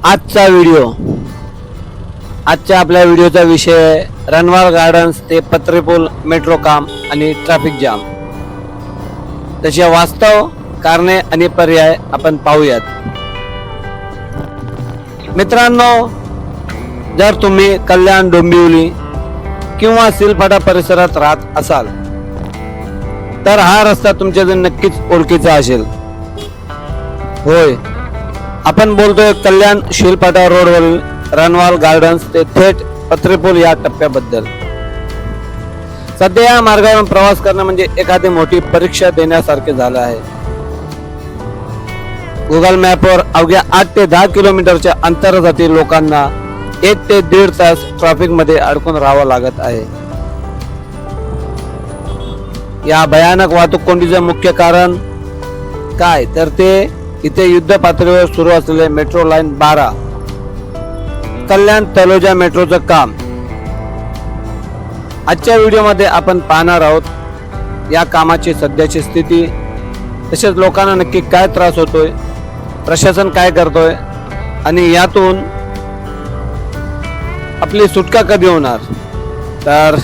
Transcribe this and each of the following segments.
आजचा आपल्या व्हिडिओचा विषय रणवाल गार्डन्स ते पत्रेपूल मेट्रो काम आणि ट्रॅफिक जाम, त्याचे वास्तव कारणे आणि पर्याय आपण पाहूयात. मित्रांनो, जर तुम्ही कल्याण, डोंबिवली किंवा सिलपाटा परिसरात राहत असाल तर हा रस्ता तुमच्या नक्कीच ओळखीचा असेल. होय, आपण बोलतोय कल्याण शिलपाटा रोडवरील रणवाल गार्डन्स ते थेट पत्रेपूल या टप्प्याबद्दल. सध्या या मार्गावरून प्रवास करणं म्हणजे एखादी मोठी परीक्षा देण्यासारखे झालं आहे. गुगल मॅपवर अवघ्या 8 ते 10 किलोमीटरच्या अंतरासाठी लोकांना 1 ते 1.5 तास ट्रॅफिक मध्ये अडकून राहावं लागत आहे. या भयानक वाहतूक कोंडीचे मुख्य कारण काय, तर ते इथे युद्ध पातळीवर सुरू असलेले मेट्रो लाईन 12 कल्याण तलोजा मेट्रोचं काम. आजच्या व्हिडिओमध्ये आपण पाहणार आहोत या कामाची सध्याची स्थिती, तसेच लोकांना नक्की काय त्रास होतोय, प्रशासन काय करतोय आणि यातून आपली सुटका कधी होणार. तर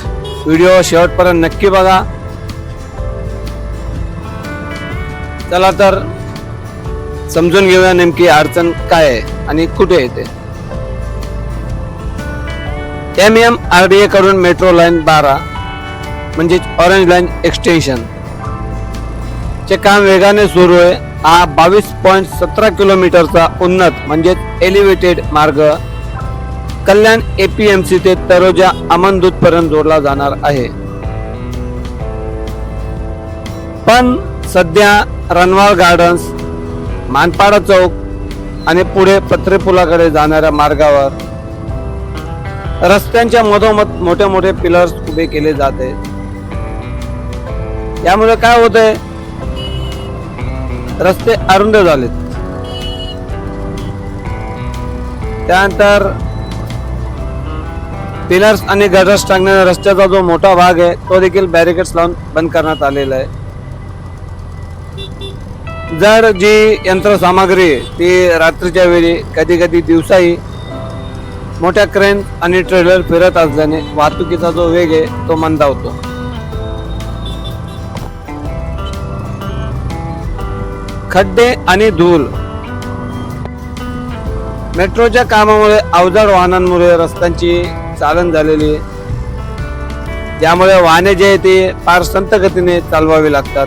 व्हिडिओ शेवटपर्यंत नक्की बघा. चला तर समजून घेऊया नेमकी अडचण काय आहे आणि कुठे येते. MMRDA कडून मेट्रो लाईन 12 म्हणजे ऑरेंज लाईन एक्सटेन्शन चे काम वेगाने सुरू आहे. हा 22.17 किलोमीटरचा उन्नत म्हणजे एलिव्हेटेड मार्ग कल्याण APMC ते तलोजा अमनदूत पर्यंत जोडला जाणार आहे. पण सध्या रणवाल गार्डन्स, मानपाडा चौक आणि पुढे पत्रेपुलाकडे जाणाऱ्या मार्गावर रस्त्यांच्या मधोमध मोठे मोठे पिलर्स उभे केले जाते. यामुळे काय होतंय, रस्ते अरुंद झालेत. त्यानंतर पिलर्स आणि गटर्स टाकणाऱ्या रस्त्याचा जो मोठा भाग आहे तो देखील बॅरिकेड्स लावून बंद करण्यात आलेला आहे. जर जी यंत्रसामग्री ती रात्रीच्या वेळी, कधी कधी दिवसाही मोठ्या क्रेन आणि ट्रेलर फिरत असल्याने वाहतुकीचा जो वेग आहे तो मंदावतो. खड्डे आणि धूळ. मेट्रोच्या कामामुळे अवजड वाहनांमुळे रस्त्यांची चालन झालेली आहे, ज्यामुळे वाहने जे आहे ते फार संथ गतीने चालवावी लागतात.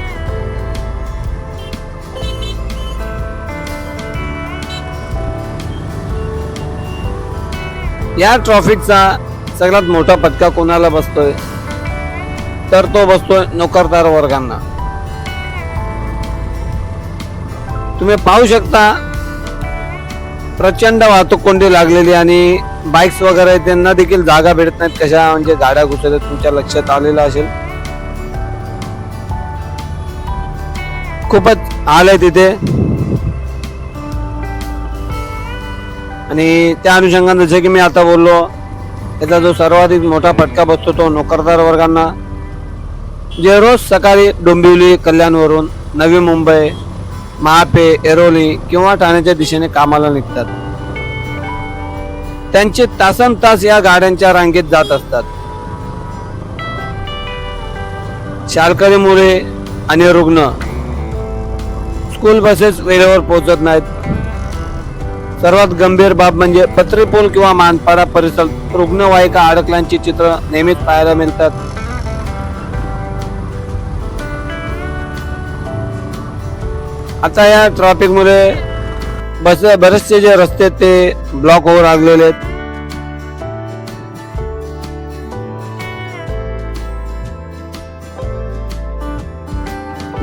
या ट्रॅफिकचा सगळ्यात मोठा फटका कोणाला बसतोय, तर तो बसतोय नोकरदार वर्गांना. तुम्ही पाहू शकता प्रचंड वाहतूक कोंडी लागलेली आणि बाईक्स वगैरे त्यांना देखील जागा भेटत नाहीत. कशा म्हणजे गाड्या घुसत, तुमच्या लक्षात आलेलं असेल. खूपच हाल आहे तिथे. आणि त्या अनुषंगाने जसे की मी आता बोललो, याचा जो सर्वाधिक मोठा फटका बसतो तो नोकरदार वर्गांना, जे रोज सकाळी डोंबिवली, कल्याणवरून नवी मुंबई, महापे, ऐरोली किंवा ठाण्याच्या दिशेने कामाला निघतात. त्यांचे तासनतास या गाड्यांच्या रांगेत जात असतात. शाळकरी मुले आणि रुग्ण, स्कूल बसेस वेळेवर पोहोचत नाहीत. सर्वात गंभीर बाब म्हणजे पत्रेपूल किंवा मानपाडा परिसरात रुग्णवाहिका अडकल्याची चित्र नेहमीच पाहायला मिळतात. आता या ट्रॅफिक मुळे बरेचसे जे रस्ते ते ब्लॉक होऊन लागलेले आहेत.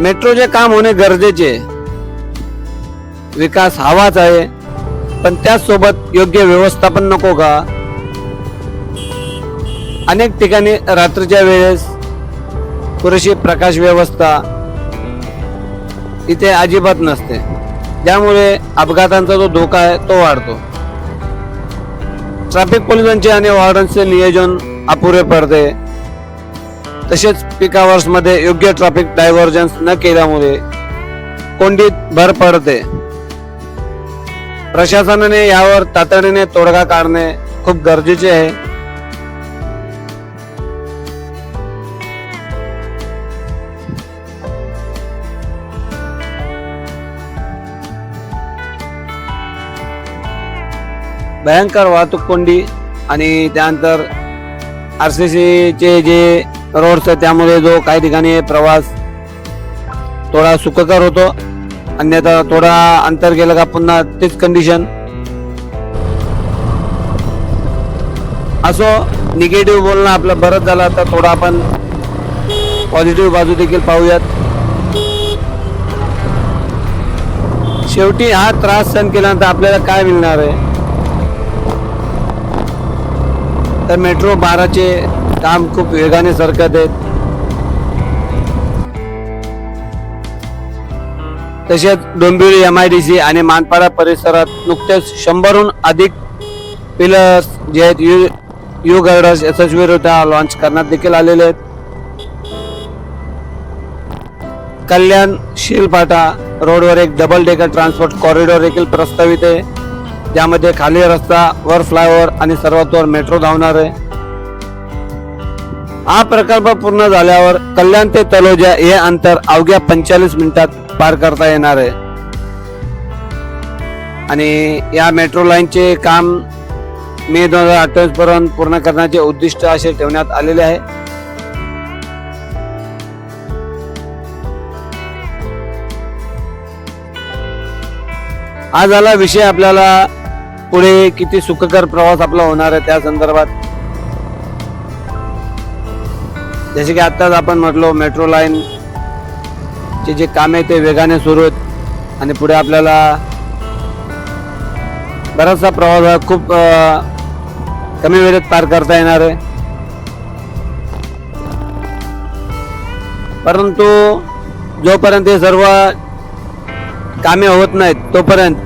मेट्रोचे काम होणे गरजेचे, विकास हवाच आहे, पण त्याचसोबत योग्य व्यवस्थापन नको का. अनेक ठिकाणी रात्रीच्या वेळेस पुरेशी प्रकाश व्यवस्था इथे अजिबात नसते, ज्यामुळे अपघातांचा जो धोका आहे तो वाढतो. ट्रॅफिक पोलिसांचे आणि वॉर्डन्सचे नियोजन अपुरे पडते. तसेच पीक आवर्स मध्ये योग्य ट्रॅफिक डायव्हर्जन्स न केल्यामुळे कोंडीत भर पडते. प्रशासनाने यावर तातडीने तोडगा काढणे खूप गरजेचे आहे. भयंकर वाहतूक कोंडी आणि त्यानंतर RCC चे जे रोड्स आहेत त्यामुळे जो काही ठिकाणी प्रवास थोडा सुखकर होतो, अन्यथा थोडा अंतर गेलं का पुन्हा तीच कंडिशन. असो, निगेटिव्ह बोलणं आपलं बरंच झालं, तर थोडा आपण पॉझिटिव्ह बाजू देखील पाहूयात. शेवटी हा त्रास सहन केल्यानंतर आपल्याला काय मिळणार आहे? तर मेट्रो 12चे काम खूप वेगाने सरकत आहेत. तसेच डोंबिवली MIDC आणि मानपाडा परिसरात नुकतेच 100हून अधिक पिलर्स जे आहेत यू गर्डर्स यशस्वीरित्या लॉन्च करण्यात देखील आलेले आहेत. कल्याण शीलपाटा रोडवर एक डबल डेकर ट्रान्सपोर्ट कॉरिडॉर देखील प्रस्तावित आहे, ज्यामध्ये खाली रस्ता, वर फ्लायओव्हर आणि सर्वत्र मेट्रो धावणार आहे. हा प्रकल्प पूर्ण झाल्यावर कल्याण ते तलोजा हे अंतर अवघ्या 45 मिनिटात पार करता येणार आहे. आणि या मेट्रो लाईनचे काम मे 2028 पर्यंत पूर्ण करण्याचे उद्दिष्ट असे ठेवण्यात आलेले आहे. हा झाला विषय आपल्याला पुढे किती सुखकर प्रवास आपला होणार आहे त्या संदर्भात. जसे की आताच आपण म्हटलो, मेट्रो लाईन चे जे काम आहे ते वेगाने सुरू आहेत आणि पुढे आपल्याला बराचसा प्रवास खूप कमी वेळेत पार करता येणार आहे. परंतु जोपर्यंत हे सर्व कामे होत नाहीत तोपर्यंत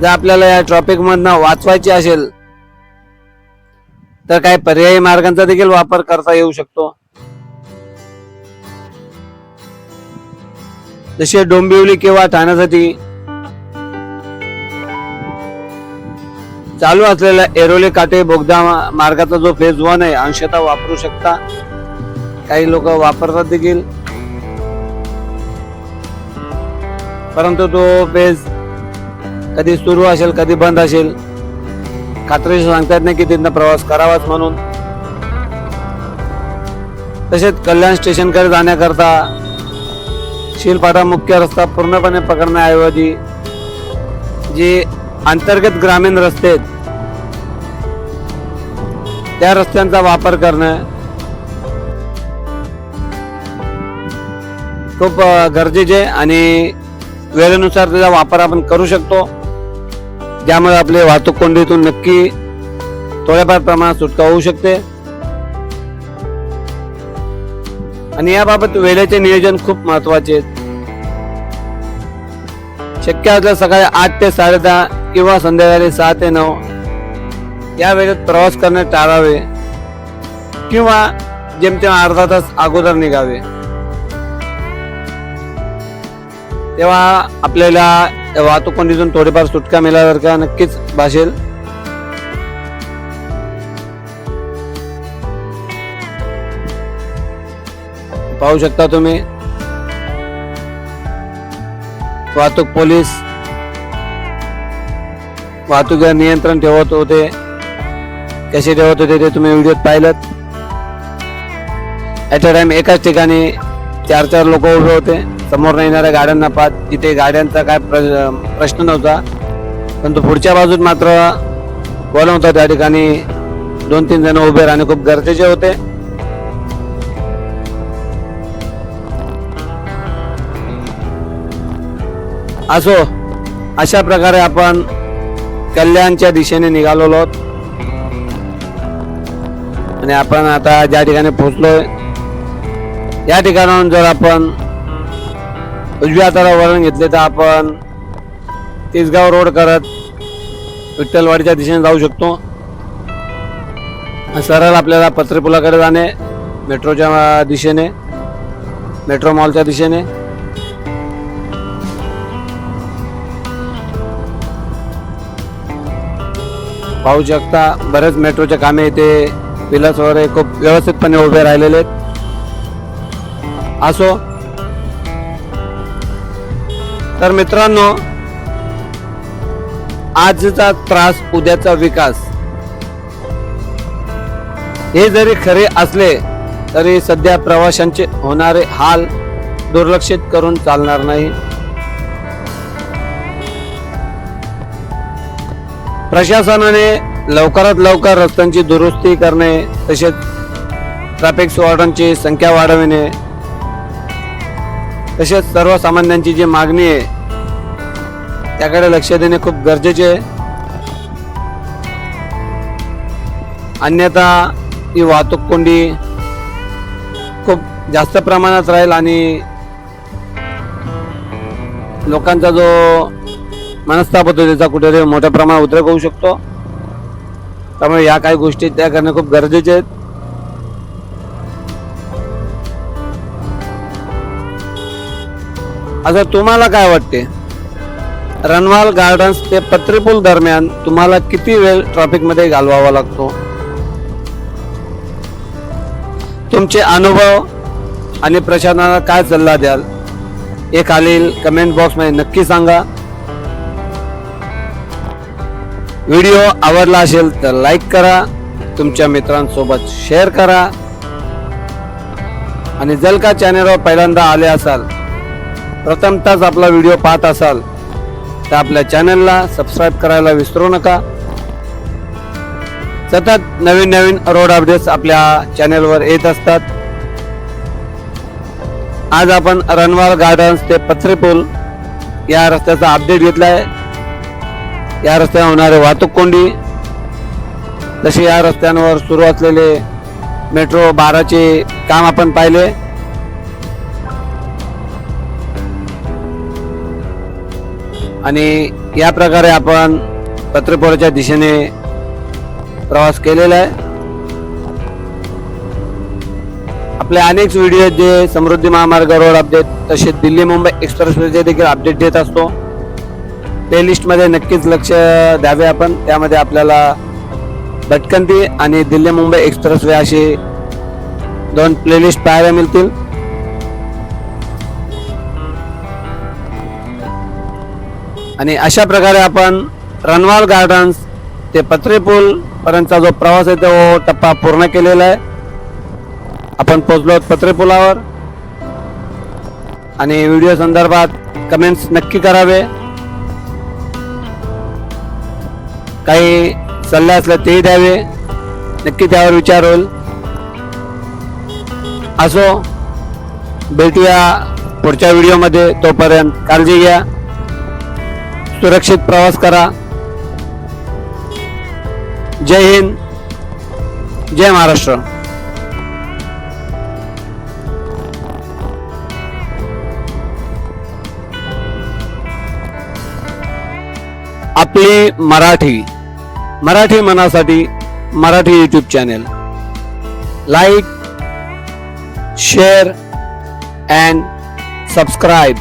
जर आपल्याला या ट्रॅफिक मधनं वाचवायची असेल तर काही पर्यायी मार्गांचा देखील वापर करता येऊ शकतो. जसे डोंबिवली किंवा ठाण्यासाठी चालू असलेला ऐरोली काटे बोगदा मार्गाचा जो फेज 1 आहे अंशतः वापरू शकता. काही लोक वापरतात देखील, परंतु तो फेज कधी सुरू असेल कधी बंद असेल खात्रीशीर सांगता येत नाही की तिथनं प्रवास करावाच म्हणून. तसेच कल्याण स्टेशनकडे जाण्याकरता शीलपाटा मुख्य रस्ता पूर्णपणे पकडण्याऐवजी जे अंतर्गत ग्रामीण रस्ते आहेत त्या रस्त्यांचा वापर करणं खूप गरजेचे आहे आणि वेळेनुसार त्याचा वापर आपण करू शकतो, ज्यामुळे आपले वाहतूक कोंडीतून नक्की थोड्याफार प्रमाणात सुटका होऊ शकते. आणि याबाबत वेळेचे नियोजन खूप महत्वाचे आहे. शक्य असल्यास सकाळी 8 ते 10:30 किंवा संध्याकाळी 6 ते 9 या वेळेत प्रवास करणे टाळावे किंवा जेमतेम अर्धा तास अगोदर निघावे. तेव्हा आपल्याला वाहतूक कोंडीतून थोडीफार सुटका मिळाल्यासारखा नक्कीच भासेल. पाहू शकता तुम्ही वाहतूक पोलीस वाहतुकीवर नियंत्रण ठेवत होते, कसे ठेवत होते ते तुम्ही व्हिडिओत पाहिलं. ॲट अ टाइम एकाच ठिकाणी 4-4 लोक उभे होते, समोर येणाऱ्या गाड्यांना पाहत. तिथे गाड्यांचा काय प्रश्न नव्हता, परंतु पुढच्या बाजूत मात्र बोलवत होता त्या ठिकाणी 2-3 जण उभे राहणे खूप गरजेचे होते. असो, अशा प्रकारे आपण कल्याणच्या दिशेने निघालेलो आहोत आणि आपण आता ज्या ठिकाणी पोहोचलोय या ठिकाणाहून जर आपण उजव्या हाताला वळण घेतले तर आपण तिसगाव रोड करत विठ्ठलवाडीच्या दिशेने जाऊ शकतो. सरळ आपल्याला पत्रीपुलाकडे जाणे, मेट्रोच्या दिशेने, मेट्रो मॉलच्या दिशेने. पाहू शकता बरेच मेट्रोचे कामे इथे पिलर्स वगैरे खूप व्यवस्थितपणे उभे राहिलेले आहेत. असो तर मित्रांनो, आजचा त्रास उद्याचा विकास हे जरी खरे असले तरी सध्या प्रवाशांचे होणारे हाल दुर्लक्षित करून चालणार नाही. प्रशासनाने लवकरात लवकर रस्त्यांची दुरुस्ती करणे, तसेच ट्रॅफिक वॉर्डनची संख्या वाढविणे, तसेच सर्वसामान्यांची जी मागणी आहे त्याकडे लक्ष देणे खूप गरजेचे आहे. अन्यथा ही वाहतूक कोंडी खूप जास्त प्रमाणात राहील आणि लोकांचा जो मनस्ताप होतो त्याचा कुठेतरी मोठ्या प्रमाणात उद्रेक होऊ शकतो. त्यामुळे या काही गोष्टी त्या करणे खूप गरजेचे आहेत. आता तुम्हाला काय वाटते, रनवाल गार्डन्स ते पत्रीपूल दरम्यान तुम्हाला किती वेळ ट्रॅफिक मध्ये घालवावा लागतो? तुमचे अनुभव आणि प्रशासनाला काय सल्ला द्याल हे खालील कमेंट बॉक्स मध्ये नक्की सांगा. व्हिडिओ आवडला असेल तर लाईक करा, तुमच्या मित्रांसोबत शेअर करा आणि जर का चॅनलवर पहिल्यांदा आले असाल, प्रथमतःच आपला व्हिडिओ पाहत असाल तर आपल्या चॅनलला सबस्क्राईब करायला विसरू नका. सतत नवीन नवीन रोड अपडेट्स आपल्या चॅनलवर येत असतात. आज आपण रनवाल गार्डन्स ते पत्रीपूल या रस्त्याचा अपडेट घेतला आहे. या रस्त्यावर होणारे वाहतूक कोंडी, तसे या रस्त्यांवर सुरू असलेले मेट्रो 12चे काम आपण पाहिले. आणि या प्रकारे आपण पत्रीपुराच्या दिशेने प्रवास केलेला आहे. आपले अनेक व्हिडिओ जे समृद्धी महामार्ग रोड अपडेट, तसेच दिल्ली मुंबई एक्सप्रेसवेचे देखील अपडेट देत असतो. प्लेलिस्ट मध्ये नक्कीच लक्ष द्यावे आपण. त्यामध्ये आपल्याला भटकंती आणि दिल्ली मुंबई एक्सप्रेसवे अशी 2 प्लेलिस्ट पाहायला मिळतील. आणि अशा प्रकारे आपण रनवाल गार्डन्स ते पत्रीपूल पर्यंतचा जो प्रवास आहे तो टप्पा पूर्ण केलेला आहे. आपण पोहोचलो पत्रीपुलावर. आणि व्हिडिओ संदर्भात कमेंट्स नक्की करावे. काही सल्ले असले तेही द्यावे, नक्की त्यावर विचार होईल. असो, भेटूया पुढच्या व्हिडिओमध्ये. तोपर्यंत काळजी घ्या, सुरक्षित प्रवास करा. जय हिंद, जय महाराष्ट्र. आपली मराठी मनासाठी Marathi YouTube channel. Like, share and subscribe.